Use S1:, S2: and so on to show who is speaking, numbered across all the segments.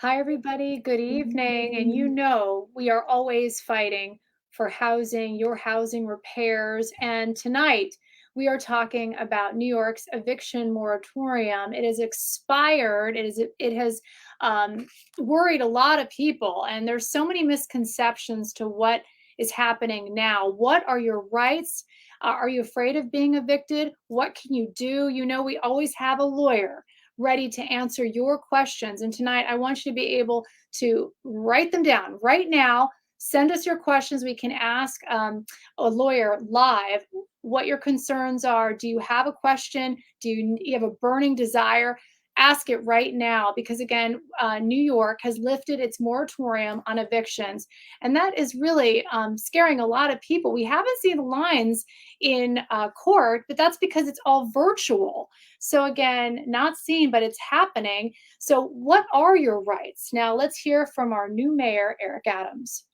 S1: Hi, everybody. Good evening. And we are always fighting for housing, your housing repairs. And tonight we are talking about New York's eviction moratorium. It has expired. It has um, worried a lot of people, and there's so many misconceptions to what is happening now. What are your rights? Are you afraid of being evicted? What can you do? We always have a lawyer ready to answer your questions. And tonight, I want you to be able to write them down right now. Send us your questions. We can ask a lawyer live what your concerns are. Do you have a question? Do you have a burning desire? Ask it right now because, again, New York has lifted its moratorium on evictions. And that is really scaring a lot of people. We haven't seen the lines in court, but that's because it's all virtual. So again, not seen, but it's happening. So what are your rights? Now let's hear from our new mayor, Eric Adams.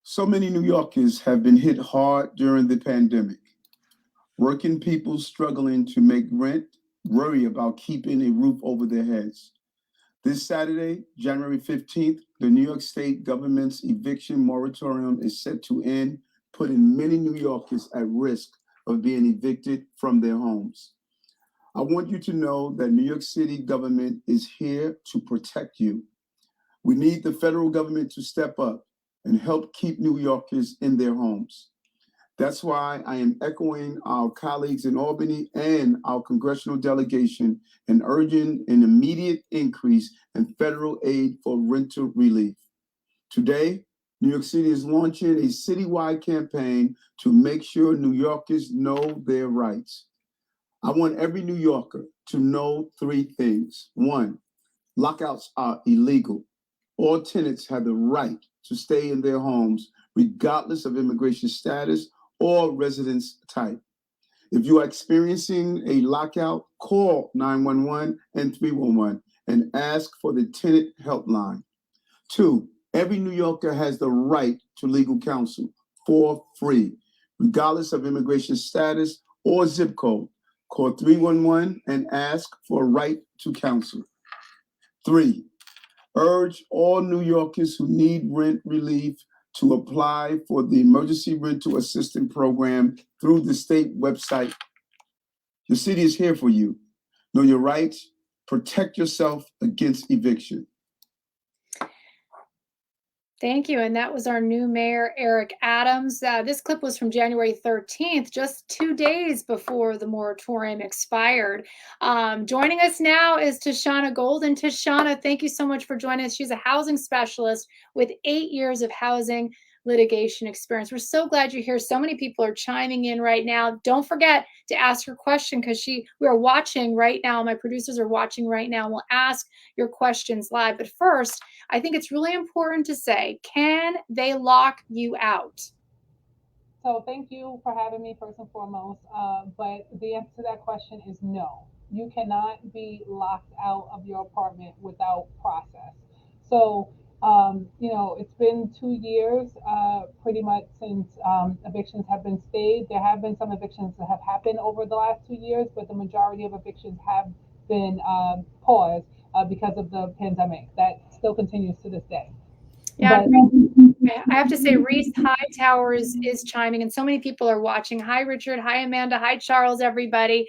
S2: So many New Yorkers have been hit hard during the pandemic. Working people struggling to make rent worry about keeping a roof over their heads. This Saturday, January 15th, the New York State government's eviction moratorium is set to end, putting many New Yorkers at risk of being evicted from their homes. I want you to know that New York City government is here to protect you. We need the federal government to step up and help keep New Yorkers in their homes. That's why I am echoing our colleagues in Albany and our congressional delegation and urging an immediate increase in federal aid for rental relief. Today, New York City is launching a citywide campaign to make sure New Yorkers know their rights. I want every New Yorker to know three things. One, lockouts are illegal. All tenants have the right to stay in their homes, regardless of immigration status or residence type. If you are experiencing a lockout, call 911 and 311 and ask for the Tenant Helpline. Two, every New Yorker has the right to legal counsel for free, regardless of immigration status or zip code. Call 311 and ask for a right to counsel. Three, urge all New Yorkers who need rent relief to apply for the Emergency Rental Assistance Program through the state website. The city is here for you. Know your rights, protect yourself against eviction.
S1: Thank you. And that was our new mayor, Eric Adams. This clip was from January 13th, just 2 days before the moratorium expired. Joining us now is Tashana Golden. Tashana, thank you so much for joining us. She's a housing specialist with 8 years of housing litigation experience. We're so glad you're here. So many people are chiming in right now. Don't forget to ask your question because we are watching right now. My producers are watching right now. We'll ask your questions live. But first, I think it's really important to say, can they lock you out?
S3: So thank you for having me first and foremost. But the answer to that question is no. You cannot be locked out of your apartment without process. So, it's been 2 years pretty much since evictions have been stayed. There have been some evictions that have happened over the last 2 years, but the majority of evictions have been paused because of the pandemic. That still continues to this day.
S1: Yeah,
S3: But
S1: I have to say, Reese Hightower is chiming, and so many people are watching. Hi, Richard. Hi, Amanda. Hi, Charles, everybody.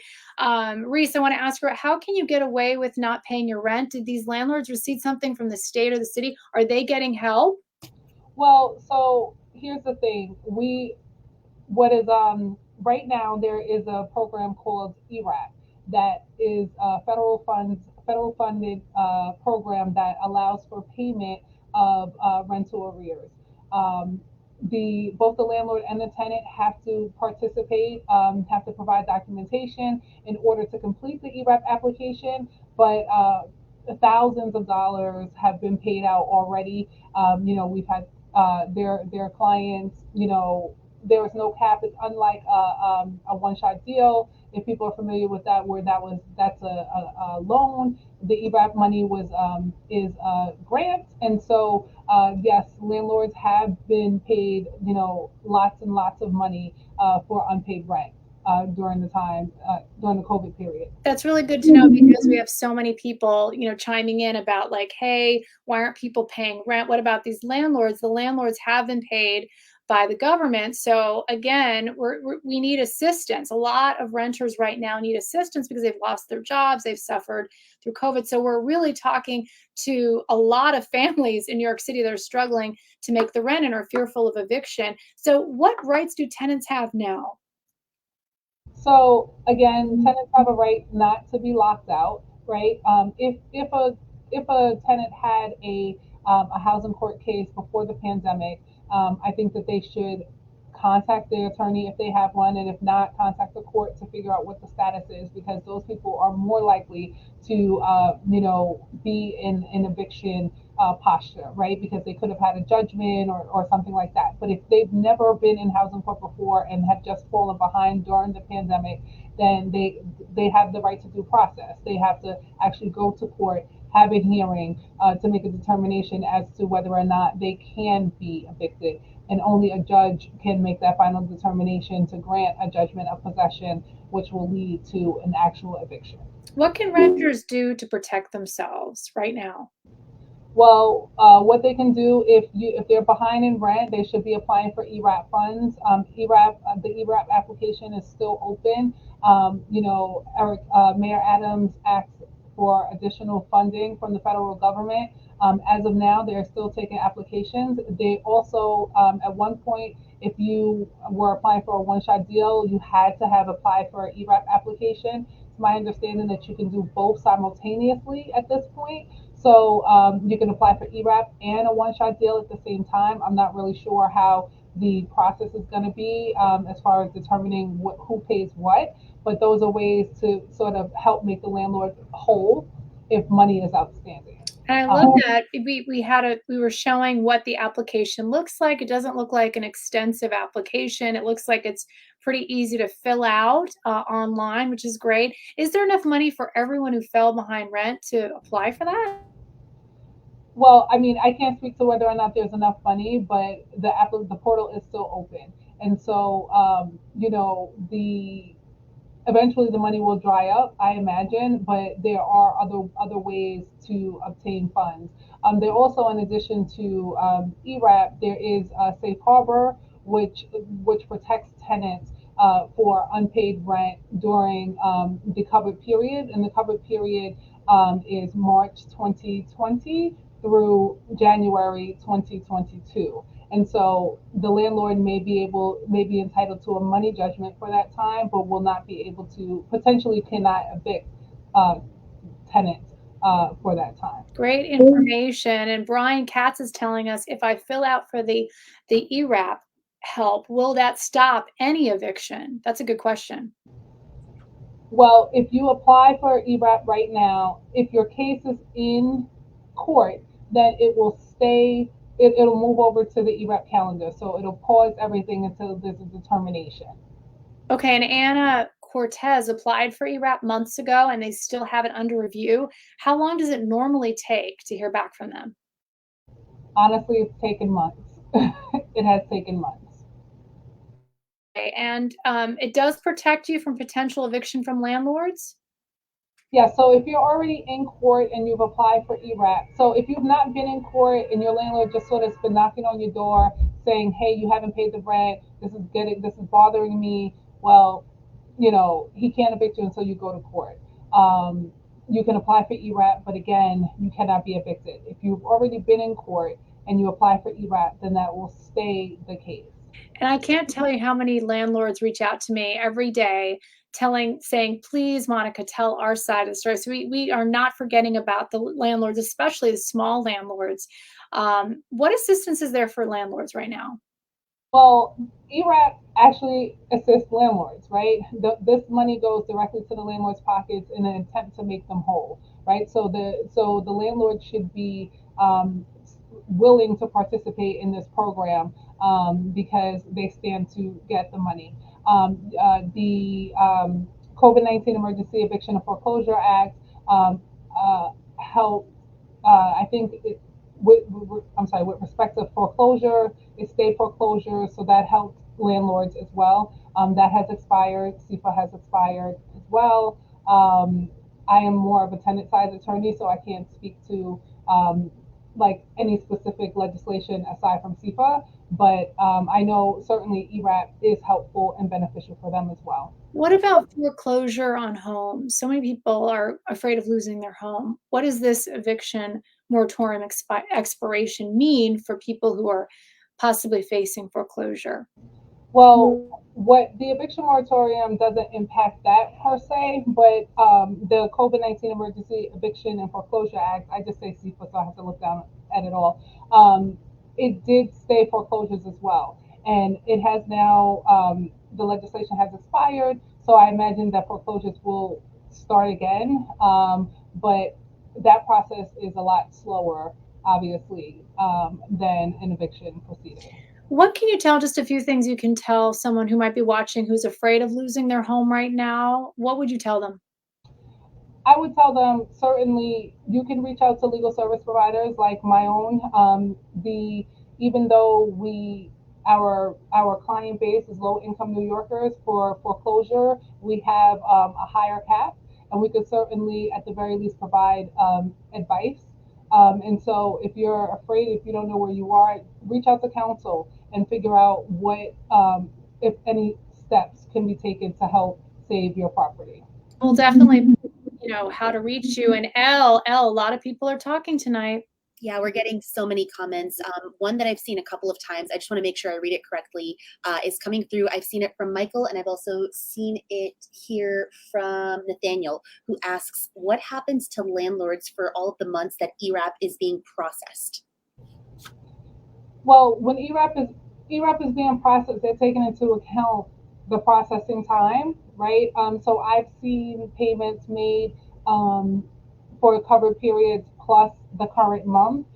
S1: Reese, I want to ask her, how can you get away with not paying your rent? Did these landlords receive something from the state or the city? Are they getting help?
S3: well, so here's the thing. What is right now there is a program called ERAC that is a federal funded program that allows for payment of rental arrears. Um, the both the landlord and the tenant have to participate, have to provide documentation in order to complete the ERAP application, but thousands of dollars have been paid out already. We've had their clients, there is no cap. It's unlike a one-shot deal. If people are familiar with that, where that's a loan. The EBAP money is grants, and so yes, landlords have been paid lots and lots of money for unpaid rent. during the time, during the COVID period.
S1: That's really good to know because we have so many people, chiming in about like, hey, why aren't people paying rent? What about these landlords? The landlords have been paid by the government. So again, we need assistance. A lot of renters right now need assistance because they've lost their jobs, they've suffered through COVID. So we're really talking to a lot of families in New York City that are struggling to make the rent and are fearful of eviction. So what rights do tenants have now?
S3: So again, tenants have a right not to be locked out, right? If a tenant had a housing court case before the pandemic, I think that they should contact their attorney if they have one, and if not, contact the court to figure out what the status is, because those people are more likely to, be in an eviction posture, right? Because they could have had a judgment or something like that. But if they've never been in housing court before and have just fallen behind during the pandemic, then they have the right to due process. They have to actually go to court, have a hearing to make a determination as to whether or not they can be evicted. And only a judge can make that final determination to grant a judgment of possession, which will lead to an actual eviction.
S1: What can renters do to protect themselves right now?
S3: Well, what they can do, if they're behind in rent, they should be applying for ERAP funds. The ERAP application is still open. Mayor Adams asked for additional funding from the federal government. As of now, they're still taking applications. They also, at one point, if you were applying for a one-shot deal, you had to have applied for an ERAP application. It's my understanding that you can do both simultaneously at this point. So you can apply for ERAP and a one-shot deal at the same time. I'm not really sure how the process is going to be as far as determining who pays what, but those are ways to sort of help make the landlord whole if money is outstanding.
S1: And I love that we were showing what the application looks like. It doesn't look like an extensive application. It looks like it's pretty easy to fill out online, which is great. Is there enough money for everyone who fell behind rent to apply for that?
S3: Well, I mean, I can't speak to whether or not there's enough money, but the portal is still open, and so the eventually the money will dry up, I imagine, but there are other ways to obtain funds. There also, in addition to ERAP, there is a safe harbor, which protects tenants for unpaid rent during the covered period, and the covered period is March 2020 through January 2022. And so the landlord may be entitled to a money judgment for that time, but will not be able to, potentially cannot evict uh, tenants for that time.
S1: Great information. And Brian Katz is telling us if I fill out for the ERAP help, will that stop any eviction? That's a good question.
S3: Well, if you apply for ERAP right now, if your case is in court, then it will stay, it'll move over to the ERAP calendar. So it'll pause everything until there's a determination.
S1: Okay, and Anna Cortez applied for ERAP months ago and they still have it under review. How long does it normally take to hear back from them?
S3: Honestly, it's taken months. It has taken months.
S1: Okay, and it does protect you from potential eviction from landlords?
S3: Yeah, so if you're already in court and you've applied for ERAP, so if you've not been in court and your landlord just sort of been knocking on your door saying, hey, you haven't paid the rent, this is bothering me, well, he can't evict you until you go to court. You can apply for ERAP, but again, you cannot be evicted. If you've already been in court and you apply for ERAP, then that will stay the case.
S1: And I can't tell you how many landlords reach out to me every day saying, please, Monica, tell our side of the story. So we are not forgetting about the landlords, especially the small landlords. What assistance is there for landlords right now?
S3: Well, ERAP actually assists landlords, right? This money goes directly to the landlord's pockets in an attempt to make them whole, right? So the landlord should be willing to participate in this program because they stand to get the money. The COVID-19 Emergency Eviction and Foreclosure Act helped, I think, with respect to foreclosure, estate foreclosure, so that helped landlords as well. That has expired. CIFA has expired as well. I am more of a tenant side attorney, so I can't speak to like any specific legislation aside from CIFA, but I know certainly ERAP is helpful and beneficial for them as well.
S1: What about foreclosure on homes? So many people are afraid of losing their home. What does this eviction moratorium expiration mean for people who are possibly facing foreclosure?
S3: Well, what the eviction moratorium doesn't impact that per se, but the COVID-19 Emergency Eviction and Foreclosure Act, I just say CEFA, so I have to look down at it all. It did stay foreclosures as well. And it has now, the legislation has expired, so I imagine that foreclosures will start again. But that process is a lot slower, obviously, than an eviction proceeding.
S1: What can you tell, just a few things you can tell someone who might be watching who's afraid of losing their home right now? What would you tell them?
S3: I would tell them certainly you can reach out to legal service providers like my own. Even though our client base is low income New Yorkers, for foreclosure we have a higher cap, and we could certainly at the very least provide advice. And so if you're afraid, if you don't know where you are, reach out to counsel and figure out what, if any steps can be taken to help save your property.
S1: Well, definitely, how to reach you. And a lot of people are talking tonight.
S4: Yeah, we're getting so many comments. One that I've seen a couple of times, I just want to make sure I read it correctly, is coming through. I've seen it from Michael, and I've also seen it here from Nathaniel, who asks, what happens to landlords for all of the months that ERAP is being processed?
S3: Well, when ERAP is being processed, they're taking into account the processing time, right? So I've seen payments made for covered periods plus the current month,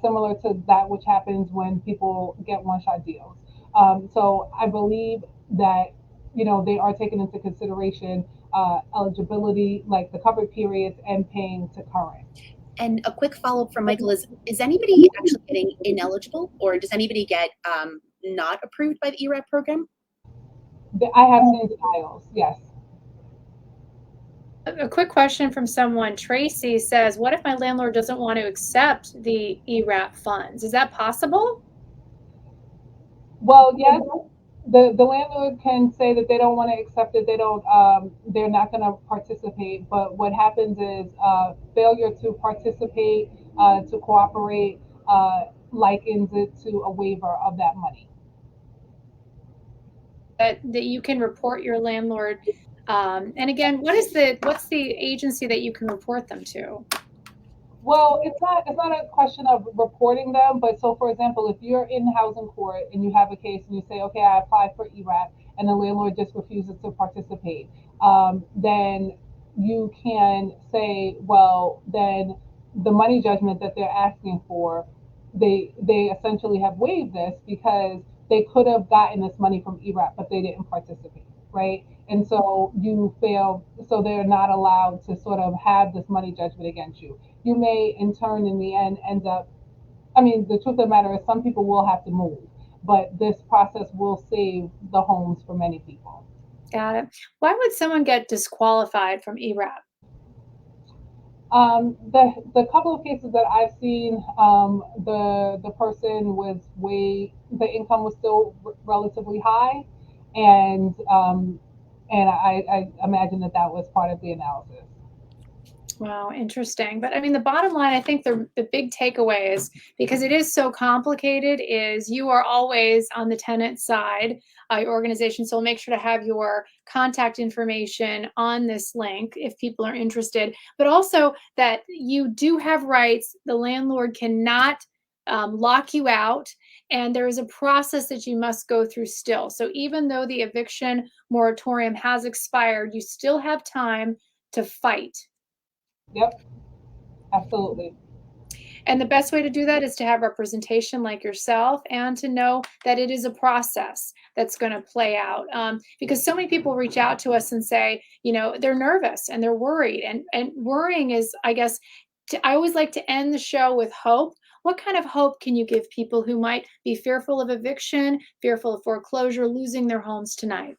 S3: similar to that which happens when people get one-shot deals. So I believe that they are taking into consideration eligibility, like the covered periods, and paying to current.
S4: And a quick follow-up from Michael is anybody actually getting ineligible, or does anybody get not approved by the ERAP program?
S3: I have seen denials, yes.
S1: A quick question from someone. Tracy says, what if my landlord doesn't want to accept the ERAP funds? Is that possible?
S3: Well, yes, the landlord can say that they don't want to accept it. They're not going to participate. But what happens is failure to participate, to cooperate, likens it to a waiver of that money.
S1: That you can report your landlord. And again, what's the agency that you can report them to?
S3: Well, it's not a question of reporting them, but so for example, if you're in housing court and you have a case and you say, okay, I applied for ERAP and the landlord just refuses to participate, then you can say, well, then the money judgment that they're asking for, they essentially have waived this because they could have gotten this money from ERAP, but they didn't participate, right? And so so they're not allowed to sort of have this money judgment against you. You may, in turn, in the end, end up, the truth of the matter is some people will have to move, but this process will save the homes for many people.
S1: Got it. Why would someone get disqualified from ERAP?
S3: The couple of cases that I've seen, the person the income was still relatively high, and I imagine that was part of the analysis.
S1: Wow, interesting. But the bottom line, I think the big takeaway is, because it is so complicated, is you are always on the tenant side, your organization. So we'll make sure to have your contact information on this link if people are interested, but also that you do have rights. The landlord cannot lock you out, and there is a process that you must go through still. So even though the eviction moratorium has expired, you still have time to fight.
S3: Yep, absolutely.
S1: And the best way to do that is to have representation like yourself, and to know that it is a process that's going to play out. Because so many people reach out to us and say, they're nervous and they're worried. And worrying is, I guess, I always like to end the show with hope. What kind of hope can you give people who might be fearful of eviction, fearful of foreclosure, losing their homes tonight?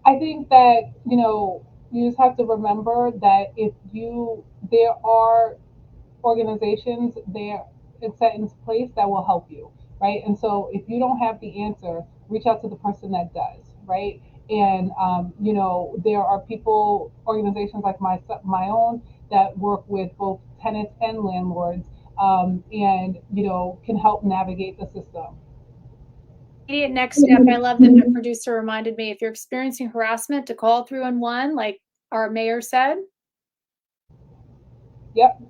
S3: I think that, you just have to remember that there are organizations there it's set in place that will help you, right? And so if you don't have the answer, reach out to the person that does, right? And there are organizations like my own that work with both tenants and landlords, and can help navigate the system.
S1: Immediate next step. I love that the producer reminded me, if you're experiencing harassment, to call 311, like our mayor said.
S3: Yep,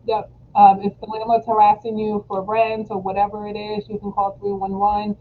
S3: yep. If the landlord's harassing you for rent or whatever it is, you can call 311,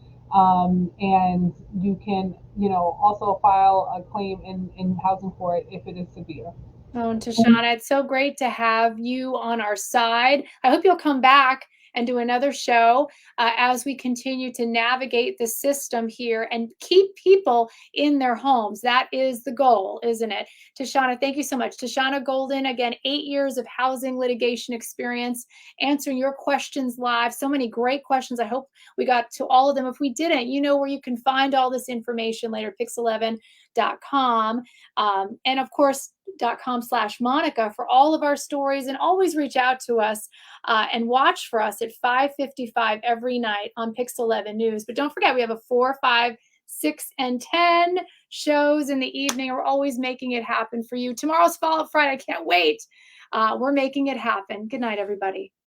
S3: and you can, also file a claim in housing court if it is severe.
S1: Oh, and Tashana, it's so great to have you on our side. I hope you'll come back and do another show as we continue to navigate the system here and keep people in their homes. That is the goal, isn't it? Tashana, thank you so much. Tashana Golden, again, 8 years of housing litigation experience, answering your questions live. So many great questions. I hope we got to all of them. If we didn't, you know where you can find all this information later, pix11.com. And of course, .com/Monica for all of our stories, and always reach out to us and watch for us at 5:55 every night on Pix 11 News. But don't forget, we have a 4, 5, 6, and 10 shows in the evening. We're always making it happen for you. Tomorrow's Follow Up Friday. I can't wait. We're making it happen. Good night, everybody.